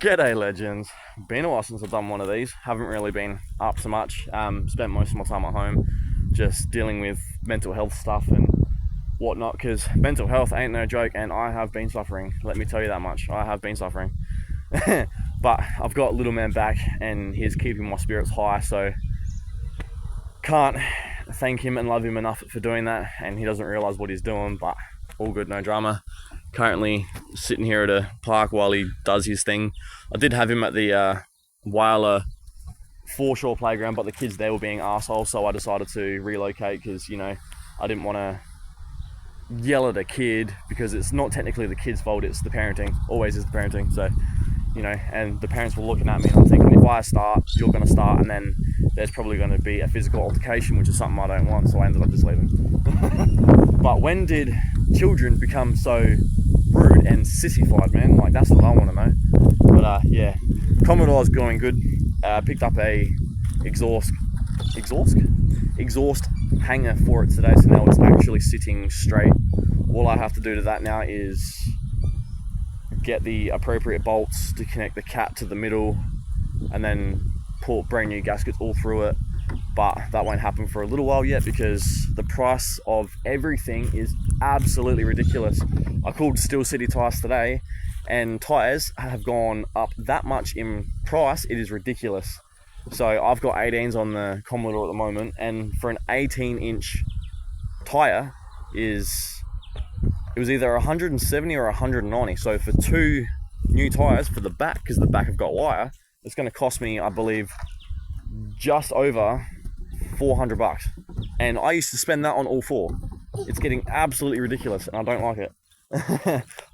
G'day legends, been a while since I've done one of these, haven't really been up to much, spent most of my time at home just dealing with mental health stuff and whatnot, because mental health ain't no joke and I have been suffering, let me tell you that much, I have been suffering. But I've got little man back and he's keeping my spirits high, so can't thank him and love him enough for doing that, and he doesn't realise what he's doing, but all good, no drama. Currently sitting here at a park while he does his thing. I did have him at the Whyalla foreshore playground, but the kids there were being arseholes, so I decided to relocate because, you know, I didn't want to yell at a kid because it's not technically the kid's fault, it's the parenting, always is the parenting. So, you know, and the parents were looking at me and I'm thinking, if I start, you're going to start, and then there's probably going to be a physical altercation, which is something I don't want, so I ended up just leaving. But when did children become so rude and sissified, man? Like, that's what I want to know. But yeah, Commodore's going good. Picked up a exhaust hanger for it today, so now it's actually sitting straight. All I have to do to that now is get the appropriate bolts to connect the cat to the middle and then put brand new gaskets all through it. But that won't happen for a little while yet because the price of everything is absolutely ridiculous. I called Steel City Tires today and tyres have gone up that much in price, it is ridiculous. So I've got 18s on the Commodore at the moment, and for an 18-inch tyre it was either 170 or 190. So for two new tyres for the back, because the back have got wire, it's going to cost me, I believe, just over $400, and I used to spend that on all four. It's getting absolutely ridiculous and I don't like it.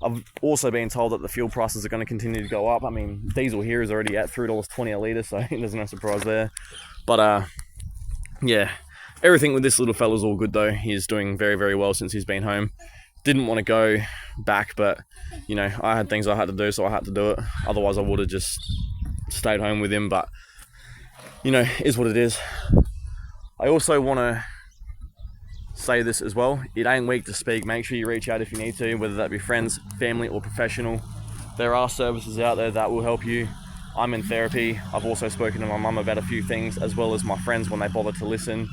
I've also been told that the fuel prices are going to continue to go up. I mean, diesel here is already at $3.20 a litre, so there's no surprise there. But yeah, everything with this little fella's all good though. He's doing very, very well since he's been home. Didn't want to go back, but you know, I had things I had to do, so I had to do it. Otherwise I would have just stayed home with him, but you know, is what it is. I also want to say this as well, it ain't weak to speak. Make sure you reach out if you need to, whether that be friends, family or professional. There are services out there that will help you. I'm in therapy. I've also spoken to my mum about a few things, as well as my friends when they bother to listen,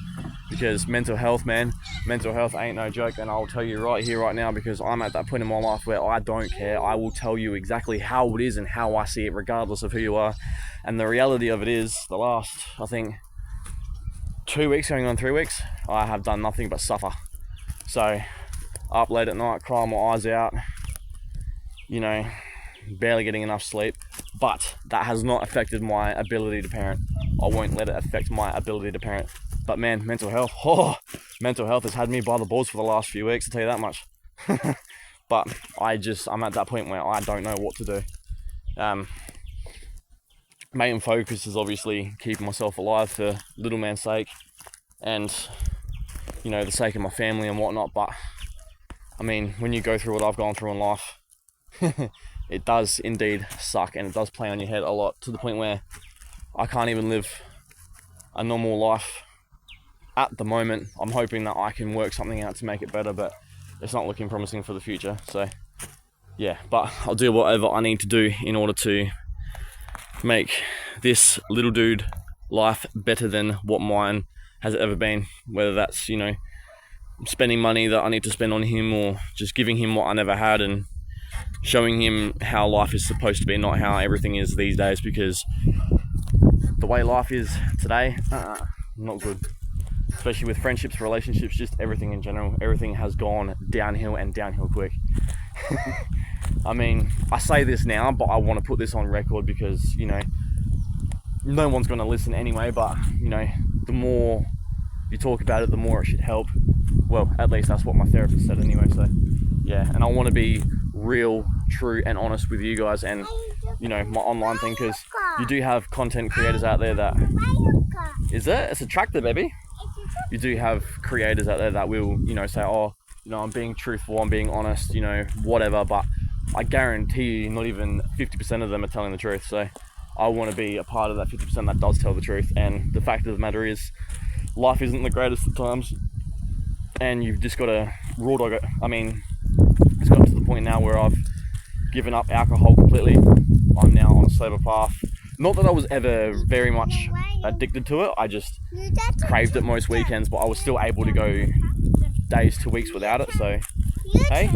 because mental health, man, mental health ain't no joke. And I'll tell you right here, right now, because I'm at that point in my life where I don't care. I will tell you exactly how it is and how I see it, regardless of who you are. And the reality of it is, the last, I think, 2 weeks, going on 3 weeks, I have done nothing but suffer. So, up late at night, crying my eyes out, you know, barely getting enough sleep. But that has not affected my ability to parent. I won't let it affect my ability to parent. But man, mental health, mental health has had me by the balls for the last few weeks, I'll tell you that much. But I'm at that point where I don't know what to do. Main focus is obviously keeping myself alive for little man's sake and, you know, the sake of my family and whatnot. But I mean, when you go through what I've gone through in life, it does indeed suck, and it does play on your head a lot, to the point where I can't even live a normal life at the moment. I'm hoping that I can work something out to make it better, but it's not looking promising for the future. So yeah, but I'll do whatever I need to do in order to make this little dude life better than what mine has ever been, whether that's, you know, spending money that I need to spend on him, or just giving him what I never had and showing him how life is supposed to be, not how everything is these days, because the way life is today, not good. Especially with friendships, relationships, just everything in general. Everything has gone downhill, and downhill quick. I mean, I say this now, but I want to put this on record because, you know, no one's going to listen anyway, but, you know, the more you talk about it, the more it should help. Well, at least that's what my therapist said anyway, so, yeah. And I want to be real, true, and honest with you guys and, you know, my online thing, because you do have content creators out there that... Is it? It's a tractor, baby. You do have creators out there that will, you know, say, oh, you know, I'm being truthful, I'm being honest, you know, whatever, but I guarantee you not even 50% of them are telling the truth. So I want to be a part of that 50% that does tell the truth. And the fact of the matter is, life isn't the greatest at times, and you've just got to raw dog it. I mean, it's got to the point now where I've given up alcohol completely. I'm now on a sober path. Not that I was ever very much addicted to it, I just craved it most weekends, but I was still able to go days to weeks without it. So hey,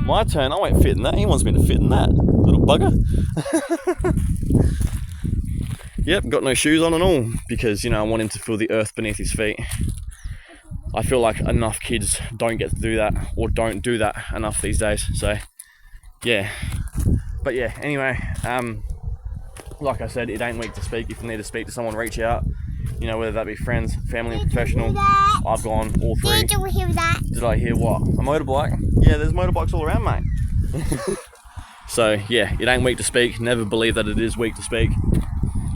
my turn. I won't fit in that. He wants me to fit in that, little bugger. Yep, got no shoes on and all, because, you know, I want him to feel the earth beneath his feet. I feel like enough kids don't get to do that, or don't do that enough these days. So yeah, but yeah, anyway, like I said, it ain't weak to speak. If you need to speak to someone, reach out, you know, whether that be friends, family, professional. I've gone all three. Did you hear that? Did I hear what? A motorbike? Yeah, there's motorbikes all around, mate. So yeah, it ain't weak to speak. Never believe that it is weak to speak.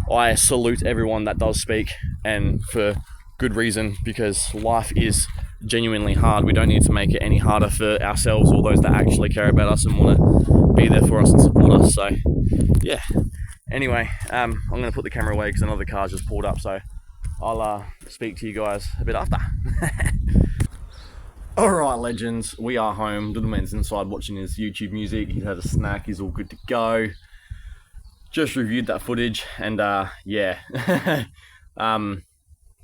I salute everyone that does speak, and for good reason, because life is genuinely hard. We don't need to make it any harder for ourselves or those that actually care about us and want to be there for us and support us. So yeah, anyway, I'm going to put the camera away because another car's just pulled up, so I'll speak to you guys a bit after. Alright legends, we are home. Little man's inside watching his YouTube music. He's had a snack, he's all good to go. Just reviewed that footage, and yeah.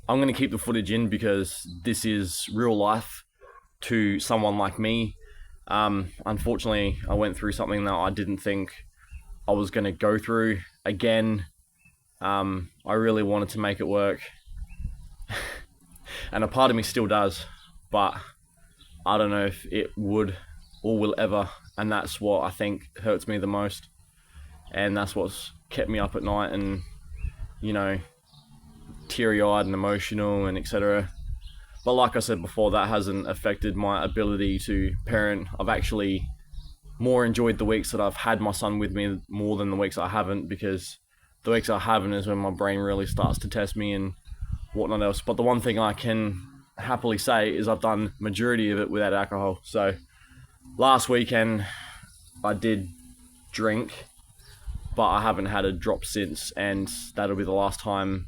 I'm going to keep the footage in because this is real life to someone like me. Unfortunately, I went through something that I didn't think I was going to go through again. I really wanted to make it work. And a part of me still does, but I don't know if it would or will ever. And that's what I think hurts me the most. And that's what's kept me up at night and, you know, teary-eyed and emotional and etc. But like I said before, that hasn't affected my ability to parent. I've actually more enjoyed the weeks that I've had my son with me more than the weeks I haven't, because the weeks I haven't is when my brain really starts to test me and whatnot else. But the one thing I can happily say is I've done majority of it without alcohol. So last weekend I did drink, but I haven't had a drop since, and that'll be the last time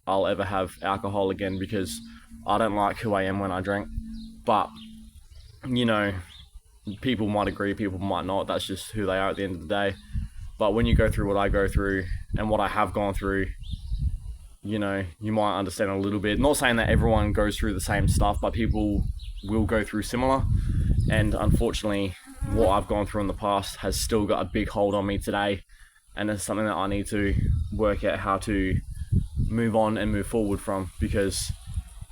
I'll ever have alcohol again, because I don't like who I am when I drink. But, you know, people might agree, people might not. That's just who they are at the end of the day. But when you go through what I go through and what I have gone through, you know, you might understand a little bit. Not saying that everyone goes through the same stuff, but people will go through similar. And unfortunately, what I've gone through in the past has still got a big hold on me today. And it's something that I need to work out how to move on and move forward from, because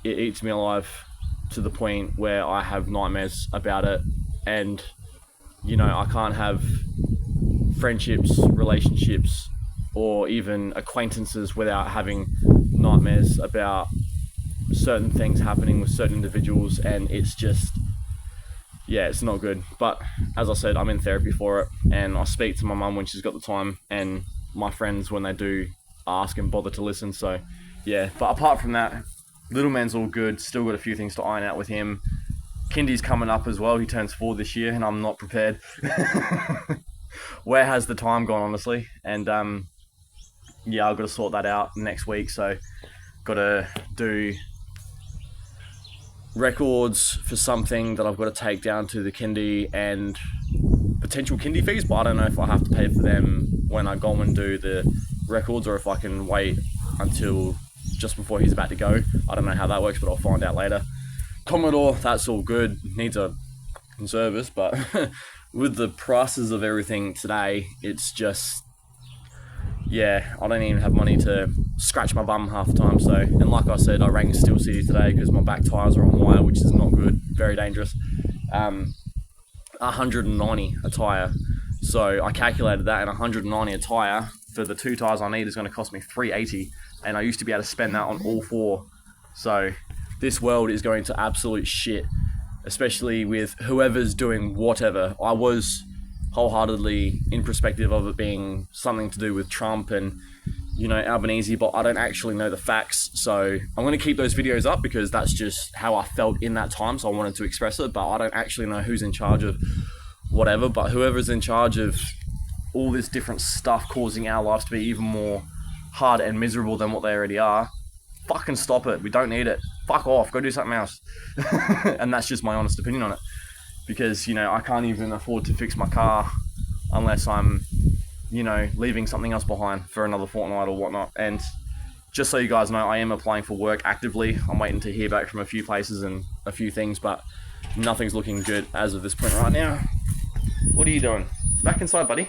it eats me alive to the point where I have nightmares about it. And, you know, I can't have friendships, relationships, or even acquaintances without having nightmares about certain things happening with certain individuals. And it's just, yeah, it's not good. But as I said, I'm in therapy for it, and I speak to my mum when she's got the time, and my friends when they do ask and bother to listen. So yeah, but apart from that, little man's all good. Still got a few things to iron out with him. Kindy's coming up as well. He turns 4 this year, and I'm not prepared. Where has the time gone, honestly? And yeah, I've got to sort that out next week. So got to do records for something that I've got to take down to the kindy, and potential kindy fees, but I don't know if I have to pay for them when I go and do the records, or if I can wait until just before he's about to go. I don't know how that works, but I'll find out later. Commodore, that's all good, needs a service, but with the prices of everything today, it's just, yeah, I don't even have money to scratch my bum half the time. So, and like I said, I rang Steel City today because my back tyres are on wire, which is not good, very dangerous. 190 a tyre. So I calculated that, and 190 a tyre for the 2 tyres I need is going to cost me $380, and I used to be able to spend that on all 4. So this world is going to absolute shit, especially with whoever's doing whatever. I was wholeheartedly in perspective of it being something to do with Trump and, you know, Albanese, but I don't actually know the facts. So I'm going to keep those videos up because that's just how I felt in that time, so I wanted to express it, but I don't actually know who's in charge of whatever. But whoever's in charge of all this different stuff causing our lives to be even more hard and miserable than what they already are, fucking stop it. We don't need it. Fuck off. Go do something else. And that's just my honest opinion on it. Because, you know, I can't even afford to fix my car unless I'm, you know, leaving something else behind for another fortnight or whatnot. And just so you guys know, I am applying for work actively. I'm waiting to hear back from a few places and a few things, but nothing's looking good as of this point right now. What are you doing? Back inside, buddy.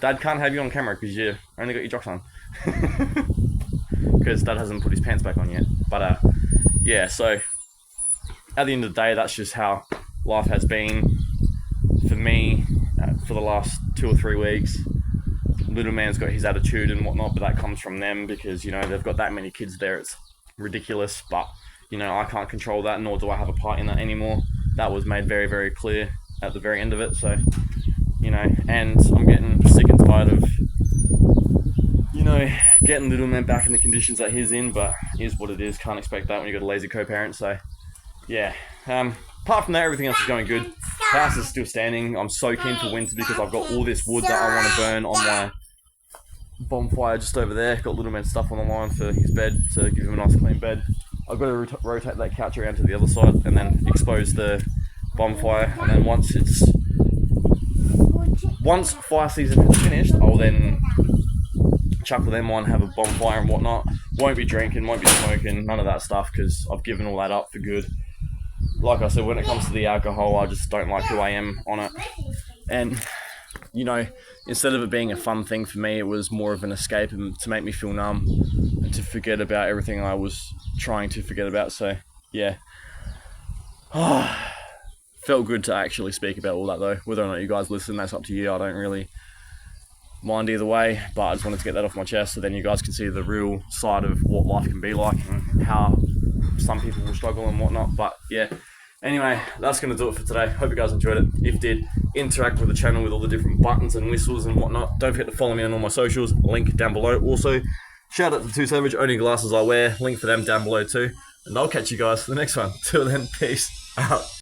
Dad can't have you on camera because you only got your jocks on. Because Dad hasn't put his pants back on yet. But yeah, so at the end of the day, that's just how life has been for me for the last 2 or 3 weeks. Little man's got his attitude and whatnot, but that comes from them because, you know, they've got that many kids there. It's ridiculous, but, you know, I can't control that, nor do I have a part in that anymore. That was made very, very clear at the very end of it. So, you know, and I'm getting sick and tired of, you know, getting little man back in the conditions that he's in, but it is what it is. Can't expect that when you've got a lazy co-parent. So, yeah. Apart from that, everything else is going good. House is still standing. I'm so keen for winter because I've got all this wood that I want to burn on my bonfire just over there. Got little man stuff on the line for his bed to give him a nice clean bed. I've got to rotate that couch around to the other side and then expose the bonfire. And then once fire season is finished, I'll then chuckle them on, have a bonfire and whatnot. Won't be drinking, won't be smoking, none of that stuff because I've given all that up for good. Like I said, when it comes to the alcohol, I just don't like who I am on it. And, you know, instead of it being a fun thing for me, it was more of an escape and to make me feel numb and to forget about everything I was trying to forget about. So, yeah. Felt good to actually speak about all that though. Whether or not you guys listen, that's up to you. I don't really mind either way, but I just wanted to get that off my chest so then you guys can see the real side of what life can be like and how some people will struggle and whatnot. But yeah, anyway, that's going to do it for today. Hope you guys enjoyed it. If you did, interact with the channel with all the different buttons and whistles and whatnot. Don't forget to follow me on all my socials, link down below. Also, shout out to 2 Savage, only glasses I wear, link for them down below too. And I'll catch you guys for the next one. Till then, peace out.